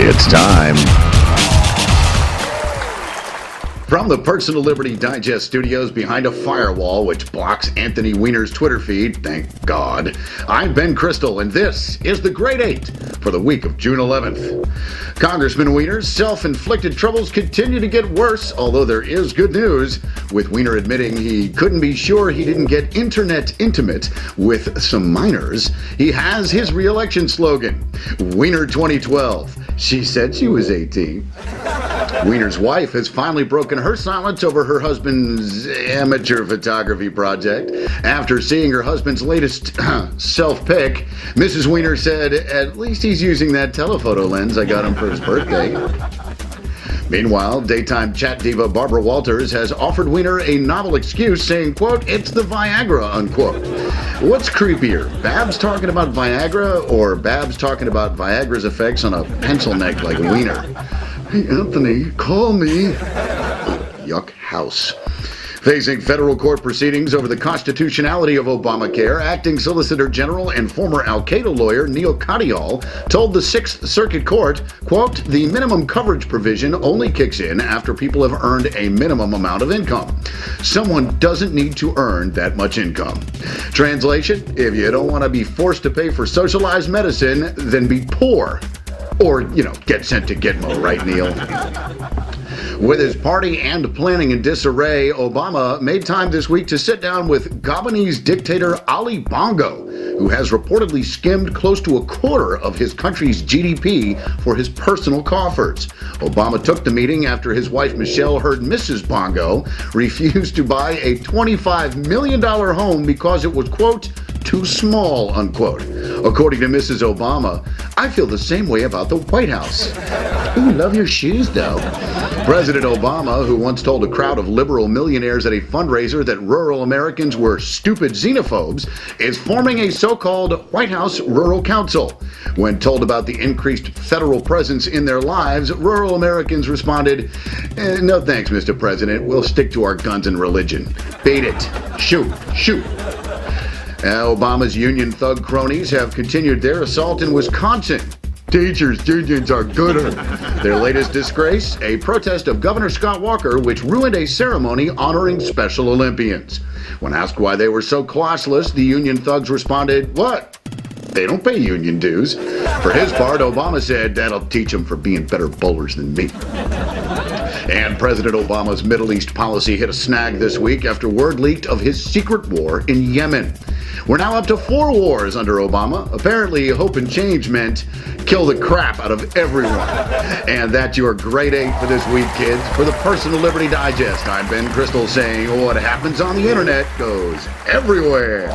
It's time. From the Personal Liberty Digest studios behind a firewall which blocks Anthony Weiner's Twitter feed, thank God, I'm Ben Crystal, and this is the Grade 8 for the week of June 11th. Congressman Weiner's self-inflicted troubles continue to get worse, although there is good news, with Weiner admitting he couldn't be sure he didn't get internet intimate with some minors. He has his re-election slogan, Weiner 2012. She said she was 18. Weiner's wife has finally broken her silence over her husband's amateur photography project. After seeing her husband's latest self-pic, Mrs. Weiner said, "At least he's using that telephoto lens I got him for his birthday." Meanwhile, daytime chat diva Barbara Walters has offered Weiner a novel excuse, saying, quote, "It's the Viagra," unquote. What's creepier, Babs talking about Viagra or Babs talking about Viagra's effects on a pencil neck like Weiner? Hey, Anthony, call me. Yuck house. Facing federal court proceedings over the constitutionality of Obamacare, acting Solicitor General and former Al-Qaeda lawyer Neil Katyal told the Sixth Circuit Court, quote, "The minimum coverage provision only kicks in after people have earned a minimum amount of income. Someone doesn't need to earn that much income." Translation, if you don't want to be forced to pay for socialized medicine, then be poor. Or, get sent to Gitmo, right, Neil? With his party and planning in disarray, Obama made time this week to sit down with Gabonese dictator Ali Bongo, who has reportedly skimmed close to a quarter of his country's GDP for his personal coffers. Obama took the meeting after his wife Michelle heard Mrs. Bongo refused to buy a $25 million home because it was, quote, too small, unquote. According to Mrs. Obama, "I feel the same way about the White House." Ooh, love your shoes, though. President Obama, who once told a crowd of liberal millionaires at a fundraiser that rural Americans were stupid xenophobes, is forming a so-called White House Rural Council. When told about the increased federal presence in their lives, rural Americans responded, "No thanks, Mr. President. We'll stick to our guns and religion. Beat it. Shoot. Shoot." Obama's union thug cronies have continued their assault in Wisconsin. Teachers' unions are gooder. Their latest disgrace, a protest of Governor Scott Walker, which ruined a ceremony honoring Special Olympians. When asked why they were so classless, the union thugs responded, "What? They don't pay union dues." For his part, Obama said, "That'll teach them for being better bowlers than me." And President Obama's Middle East policy hit a snag this week after word leaked of his secret war in Yemen. We're now up to 4 wars under Obama. Apparently, hope and change meant kill the crap out of everyone. And that's your Grade 8 for this week, kids. For the Personal Liberty Digest, I'm Ben Crystal saying what happens on the internet goes everywhere.